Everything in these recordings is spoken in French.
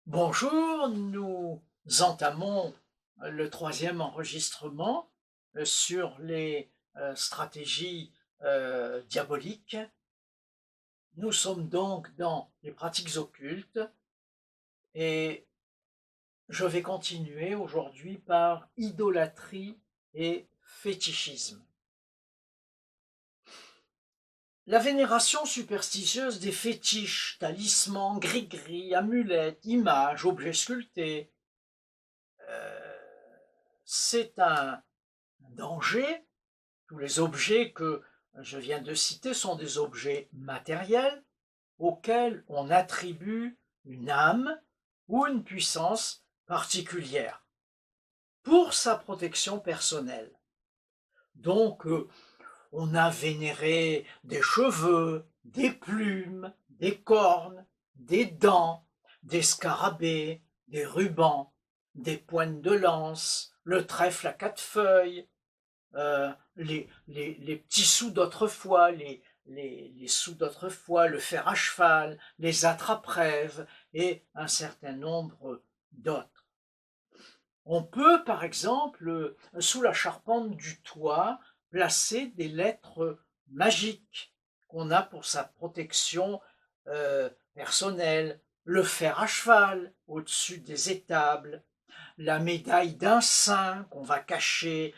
Bonjour, nous entamons le troisième enregistrement sur les stratégies diaboliques. Nous sommes donc dans les pratiques occultes et je vais continuer aujourd'hui par idolâtrie et fétichisme. La vénération superstitieuse des fétiches, talismans, gris-gris, amulettes, images, objets sculptés, c'est un danger. Tous les objets que je viens de citer sont des objets matériels auxquels on attribue une âme ou une puissance particulière pour sa protection personnelle. Donc, on a vénéré des cheveux, des plumes, des cornes, des dents, des scarabées, des rubans, des poignes de lance, le trèfle à quatre feuilles, les petits sous d'autrefois, les sous d'autrefois, le fer à cheval, les attrape-rêves et un certain nombre d'autres. On peut, par exemple, sous la charpente du toit, placer des lettres magiques qu'on a pour sa protection personnelle, le fer à cheval au-dessus des étables, la médaille d'un saint qu'on va cacher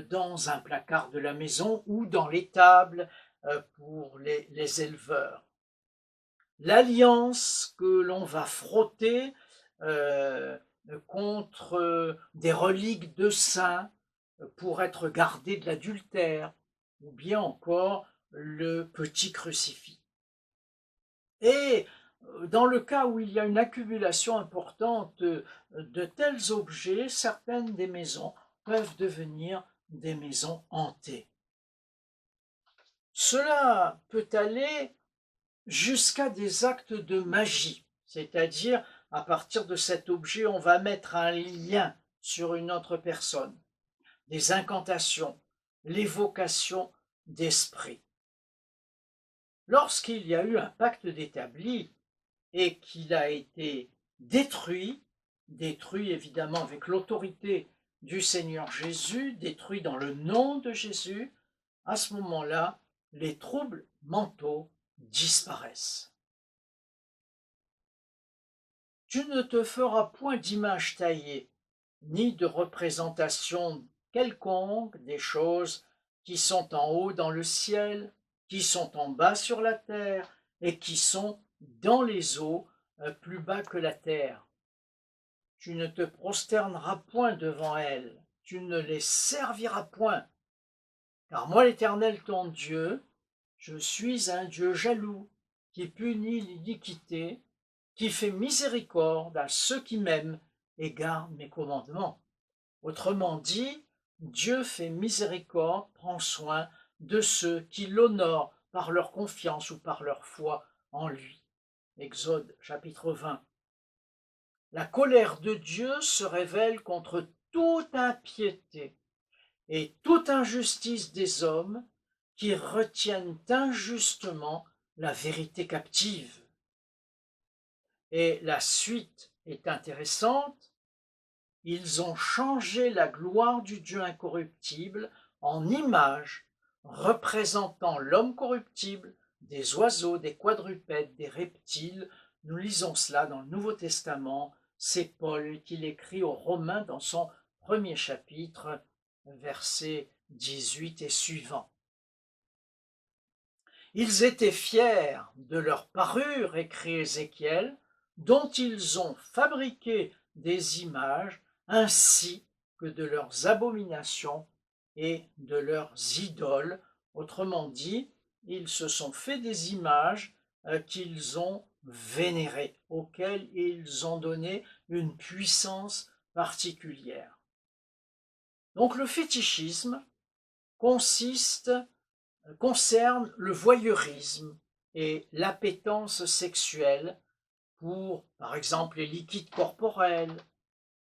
dans un placard de la maison ou dans l'étable pour les éleveurs. L'alliance que l'on va frotter euh, contre des reliques de saints pour être gardé de l'adultère, ou bien encore le petit crucifix. Et dans le cas où il y a une accumulation importante de tels objets, certaines des maisons peuvent devenir des maisons hantées. Cela peut aller jusqu'à des actes de magie, c'est-à-dire à partir de cet objet, on va mettre un lien sur une autre personne, des incantations, l'évocation d'esprits. Lorsqu'il y a eu un pacte d'établi et qu'il a été détruit évidemment avec l'autorité du Seigneur Jésus, détruit dans le nom de Jésus, à ce moment-là, les troubles mentaux disparaissent. Tu ne te feras point d'image taillée, ni de représentation quelconque des choses qui sont en haut dans le ciel, qui sont en bas sur la terre, et qui sont dans les eaux, plus bas que la terre. Tu ne te prosterneras point devant elles, tu ne les serviras point. Car moi, l'Éternel ton Dieu, je suis un Dieu jaloux, qui punit l'iniquité, qui fait miséricorde à ceux qui m'aiment et gardent mes commandements. Autrement dit, Dieu fait miséricorde, prend soin de ceux qui l'honorent par leur confiance ou par leur foi en lui. Exode chapitre 20. La colère de Dieu se révèle contre toute impiété et toute injustice des hommes qui retiennent injustement la vérité captive. Et la suite est intéressante. Ils ont changé la gloire du Dieu incorruptible en image représentant l'homme corruptible, des oiseaux, des quadrupèdes, des reptiles. Nous lisons cela dans le Nouveau Testament. C'est Paul qui l'écrit aux Romains dans son premier chapitre, versets 18 et suivants. Ils étaient fiers de leur parure, écrit Ézéchiel, dont ils ont fabriqué des images, ainsi que de leurs abominations et de leurs idoles. Autrement dit, ils se sont fait des images qu'ils ont vénérées, auxquelles ils ont donné une puissance particulière. Donc le fétichisme concerne le voyeurisme et l'appétence sexuelle pour, par exemple, les liquides corporels,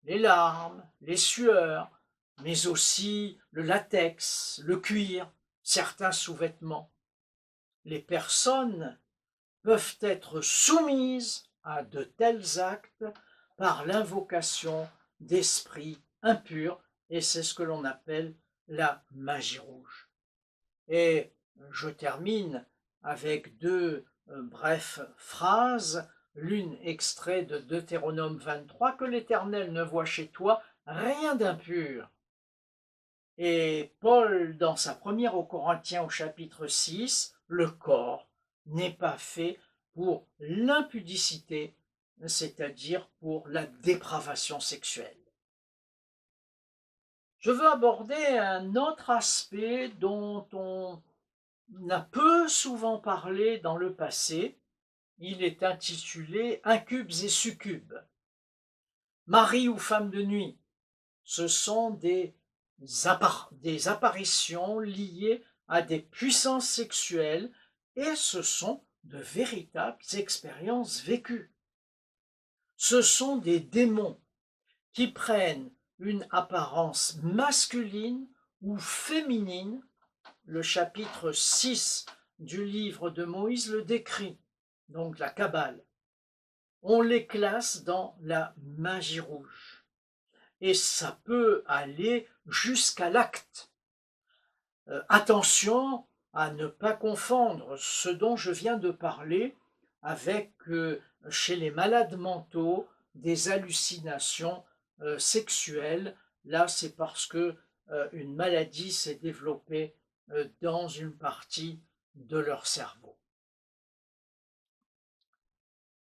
les larmes, les sueurs, mais aussi le latex, le cuir, certains sous-vêtements. Les personnes peuvent être soumises à de tels actes par l'invocation d'esprits impurs, et c'est ce que l'on appelle la magie rouge. Et je termine avec deux brèves phrases, l'une extrait de Deutéronome 23, que l'Éternel ne voit chez toi rien d'impur. Et Paul, dans sa première aux Corinthiens au chapitre 6, le corps n'est pas fait pour l'impudicité, c'est-à-dire pour la dépravation sexuelle. Je veux aborder un autre aspect dont on a peu souvent parlé dans le passé. Il est intitulé Incubes et succubes. Mari ou femme de nuit, ce sont des apparitions liées à des puissances sexuelles et ce sont de véritables expériences vécues. Ce sont des démons qui prennent une apparence masculine ou féminine. Le chapitre 6 du livre de Moïse le décrit, donc la Kabbale. On les classe dans la magie rouge. Et ça peut aller jusqu'à l'acte. Attention à ne pas confondre ce dont je viens de parler avec, chez les malades mentaux, des hallucinations sexuelles. Là, c'est parce que une maladie s'est développée dans une partie de leur cerveau.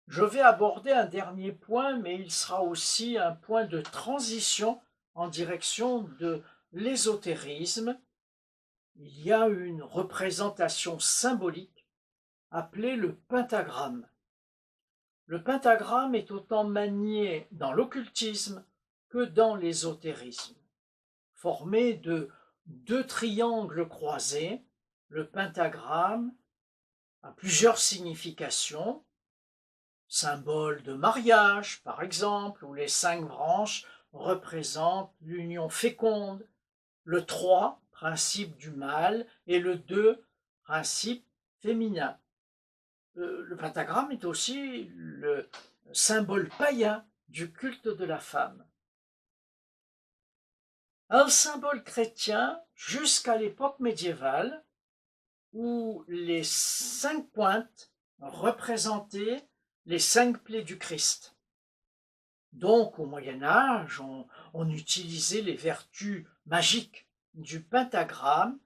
Je vais aborder un dernier point, mais il sera aussi un point de transition en direction de l'ésotérisme. Il y a une représentation symbolique appelée le pentagramme. Le pentagramme est autant manié dans l'occultisme que dans l'ésotérisme. Formé de deux triangles croisés, le pentagramme a plusieurs significations. Symbole de mariage, par exemple, où les 5 branches représentent l'union féconde, le 3, principe du mâle, et le 2, principe féminin. Le pentagramme est aussi le symbole païen du culte de la femme. Un symbole chrétien jusqu'à l'époque médiévale, où les 5 pointes représentaient les 5 plaies du Christ. Donc au Moyen Âge, on utilisait les vertus magiques du pentagramme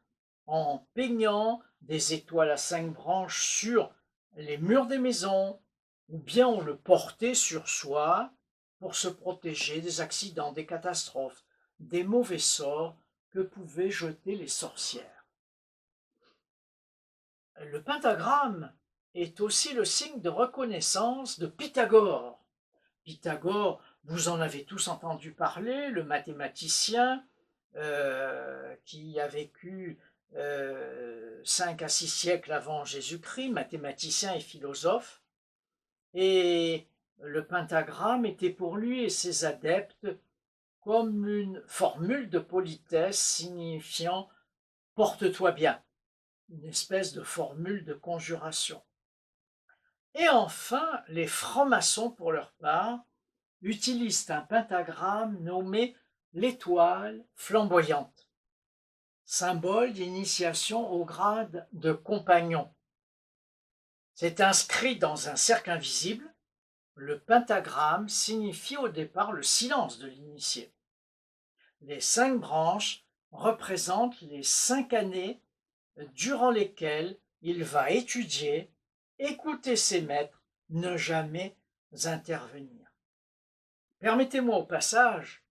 en peignant des étoiles à 5 branches sur les murs des maisons, ou bien on le portait sur soi pour se protéger des accidents, des catastrophes, des mauvais sorts que pouvaient jeter les sorcières. Le pentagramme est aussi le signe de reconnaissance de Pythagore. Pythagore, vous en avez tous entendu parler, le mathématicien qui a vécu 5 à 6 siècles avant Jésus-Christ, mathématicien et philosophe. Et le pentagramme était pour lui et ses adeptes comme une formule de politesse signifiant « porte-toi bien », une espèce de formule de conjuration. Et enfin, les francs-maçons, pour leur part, utilisent un pentagramme nommé l'étoile flamboyante, symbole d'initiation au grade de compagnon. C'est inscrit dans un cercle invisible. Le pentagramme signifie au départ le silence de l'initié. Les 5 branches représentent les 5 années durant lesquelles il va étudier, écouter ses maîtres, ne jamais intervenir. Permettez-moi au passage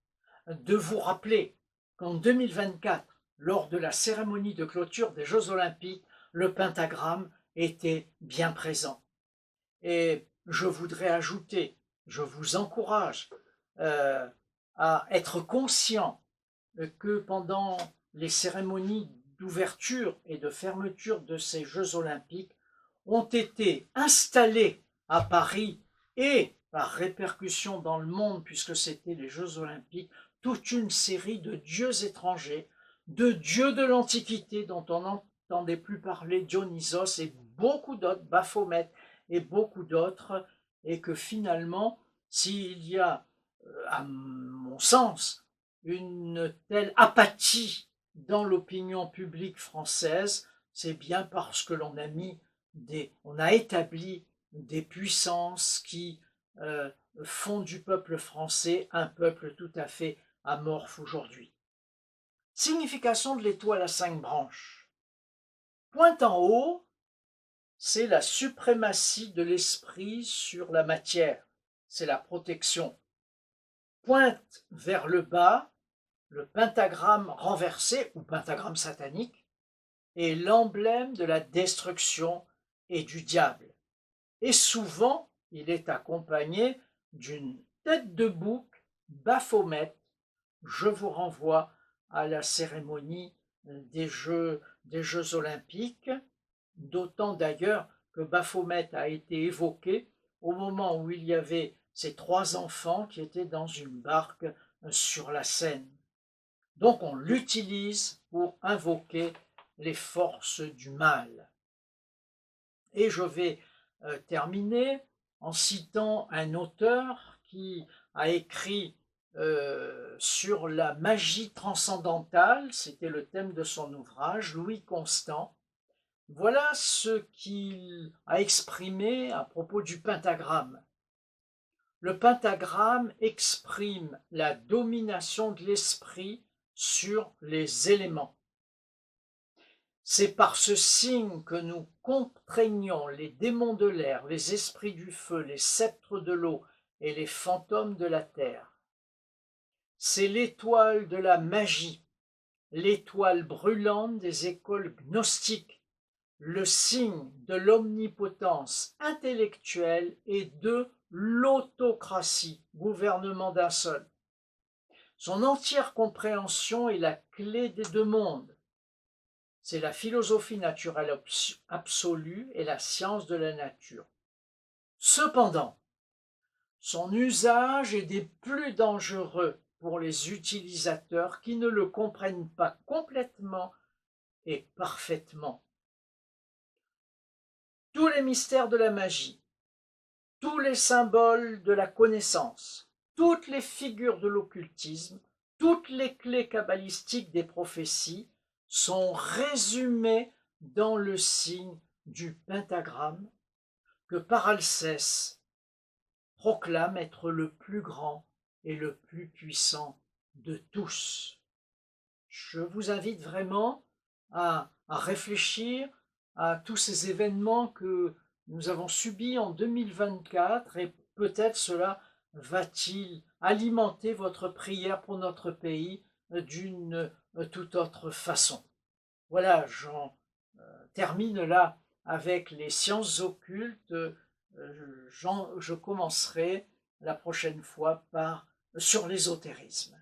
de vous rappeler qu'en 2024, lors de la cérémonie de clôture des Jeux Olympiques, le pentagramme était bien présent. Et je voudrais ajouter, je vous encourage à être conscient que pendant les cérémonies d'ouverture et de fermeture de ces Jeux Olympiques ont été installés à Paris et par répercussion dans le monde, puisque c'était les Jeux Olympiques, toute une série de dieux étrangers, de dieux de l'Antiquité dont on n'entendait plus parler, Dionysos et beaucoup d'autres, Baphomet et beaucoup d'autres, et que finalement, s'il y a à mon sens, une telle apathie dans l'opinion publique française, c'est bien parce que on a établi des puissances qui font du peuple français un peuple tout à fait amorphe aujourd'hui. Signification de l'étoile à 5 branches. Pointe en haut, c'est la suprématie de l'esprit sur la matière, c'est la protection. Pointe vers le bas, le pentagramme renversé ou pentagramme satanique est l'emblème de la destruction et du diable. Et souvent, il est accompagné d'une tête de bouc Baphomet. Je vous renvoie à la cérémonie des Jeux olympiques, d'autant d'ailleurs que Baphomet a été évoqué au moment où il y avait ces 3 enfants qui étaient dans une barque sur la Seine. Donc on l'utilise pour invoquer les forces du mal. Et je vais terminer en citant un auteur qui a écrit sur la magie transcendantale, c'était le thème de son ouvrage, Louis Constant. Voilà ce qu'il a exprimé à propos du pentagramme. Le pentagramme exprime la domination de l'esprit sur les éléments. C'est par ce signe que nous contraignons les démons de l'air, les esprits du feu, les sceptres de l'eau et les fantômes de la terre. C'est l'étoile de la magie, l'étoile brûlante des écoles gnostiques, le signe de l'omnipotence intellectuelle et de l'autocratie, gouvernement d'un seul. Son entière compréhension est la clé des 2 mondes. C'est la philosophie naturelle absolue et la science de la nature. Cependant, son usage est des plus dangereux pour les utilisateurs qui ne le comprennent pas complètement et parfaitement. Tous les mystères de la magie, tous les symboles de la connaissance, toutes les figures de l'occultisme, toutes les clés kabbalistiques des prophéties sont résumées dans le signe du pentagramme que Paralcès proclame être le plus grand et le plus puissant de tous. Je vous invite vraiment à réfléchir à tous ces événements que nous avons subis en 2024 et peut-être cela va-t-il alimenter votre prière pour notre pays d'une toute autre façon. Voilà, j'en termine là avec les sciences occultes. Je commencerai la prochaine fois sur l'ésotérisme.